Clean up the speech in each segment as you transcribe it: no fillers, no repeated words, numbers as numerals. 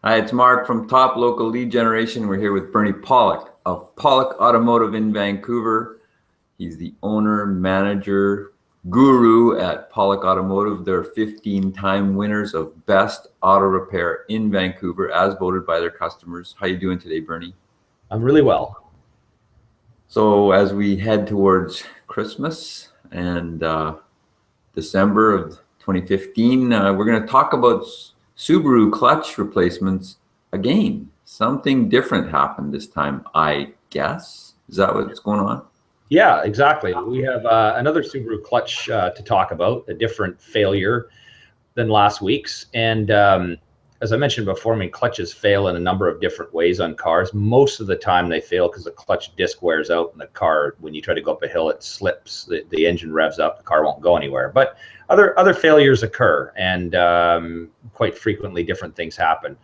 Hi, it's Mark from Top Local Lead Generation. We're here with Bernie Pawlik of Pawlik Automotive in Vancouver. He's the owner, manager, guru at Pawlik Automotive. They're 15-time winners of Best Auto Repair in Vancouver, as voted by their customers. How you doing today, Bernie? I'm really well. So as we head towards Christmas and December of 2015, we're going to talk about Subaru clutch replacements again. Something different happened this time, I guess. Is that what's going on? Yeah, exactly. We have another Subaru clutch to talk about, a different failure than last week's. And as I mentioned before, clutches fail in a number of different ways on cars. Most of the time they fail because the clutch disc wears out and the car, when you try to go up a hill, it slips, the engine revs up, the car won't go anywhere. But other failures occur, and quite frequently different things happen.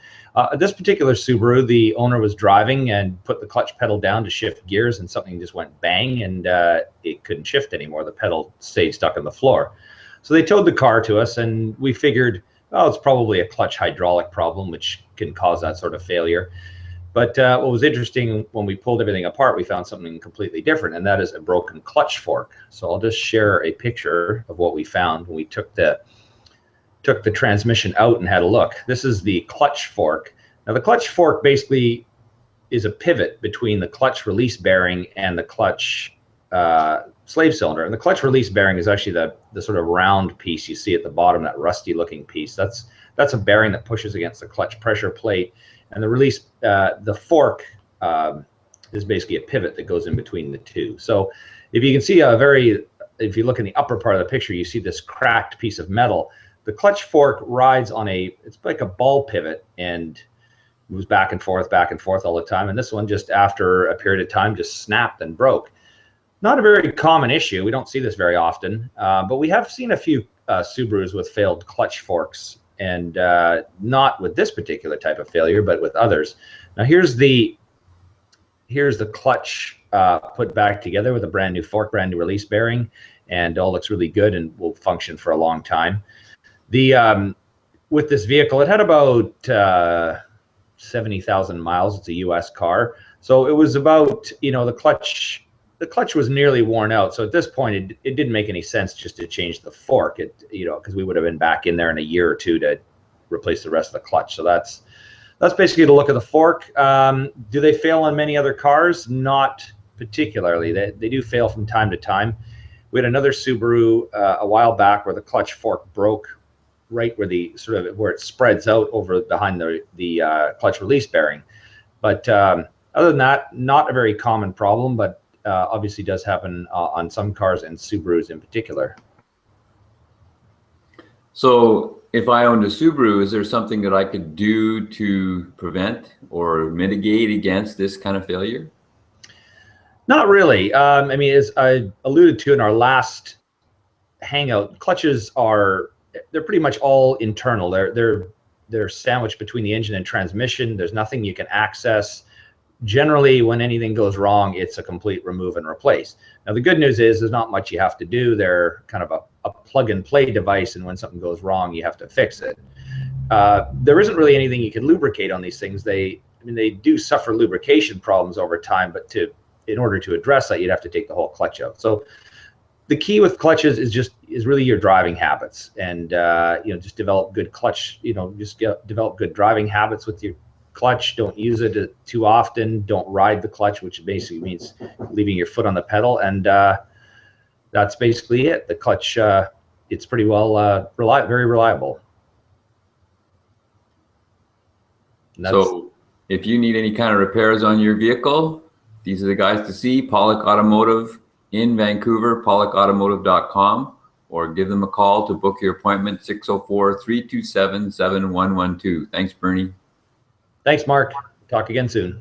This particular Subaru, the owner was driving and put the clutch pedal down to shift gears, and something just went bang, and it couldn't shift anymore. The pedal stayed stuck on the floor. So they towed the car to us, and we figured, oh, it's probably a clutch hydraulic problem, which can cause that sort of failure. But what was interesting, when we pulled everything apart, we found something completely different, and that is a broken clutch fork. So I'll just share a picture of what we found when we took the transmission out and had a look. This is the clutch fork. Now, the clutch fork basically is a pivot between the clutch release bearing and the clutch slave cylinder. And the clutch release bearing is actually the sort of round piece you see at the bottom, that rusty looking piece. That's a bearing that pushes against the clutch pressure plate. And the release, the fork is basically a pivot that goes in between the two. So if you can see if you look in the upper part of the picture, you see this cracked piece of metal. The clutch fork rides on it's like a ball pivot and moves back and forth all the time. And this one, just after a period of time, just snapped and broke. Not a very common issue. We don't see this very often, but we have seen a few Subarus with failed clutch forks, and not with this particular type of failure, but with others. Now here's the clutch put back together with a brand new fork, brand new release bearing, and all looks really good and will function for a long time. With this vehicle, it had about 70,000 miles. It's a US car. So it was about, the clutch was nearly worn out. So at this point, it didn't make any sense just to change the fork, because we would have been back in there in a year or two to replace the rest of the clutch. So that's basically the look of the fork. Do they fail on many other cars? Not particularly. They do fail from time to time. We had another Subaru a while back where the clutch fork broke right where where it spreads out over behind the clutch release bearing. But other than that, not a very common problem, but obviously does happen on some cars, and Subarus in particular. So if I owned a Subaru, is there something that I could do to prevent or mitigate against this kind of failure? Not really. As I alluded to in our last hangout, clutches they're pretty much all internal. They're sandwiched between the engine and transmission. There's nothing you can access. Generally, when anything goes wrong, it's a complete remove and replace. Now, the good news is there's not much you have to do. They're kind of a plug and play device, and when something goes wrong, you have to fix it. There isn't really anything you can lubricate on these things. They do suffer lubrication problems over time, but in order to address that, you'd have to take the whole clutch out. So the key with clutches is really your driving habits, and just develop good clutch. Develop good driving habits with your clutch. Don't use it too often. Don't ride the clutch, which basically means leaving your foot on the pedal, and that's basically it. The clutch, it's pretty well very reliable. So if you need any kind of repairs on your vehicle, these are the guys to see. Pawlik Automotive in Vancouver, pawlikautomotive.com, or give them a call to book your appointment, 604-327-7112. Thanks, Bernie. Thanks, Mark. Talk again soon.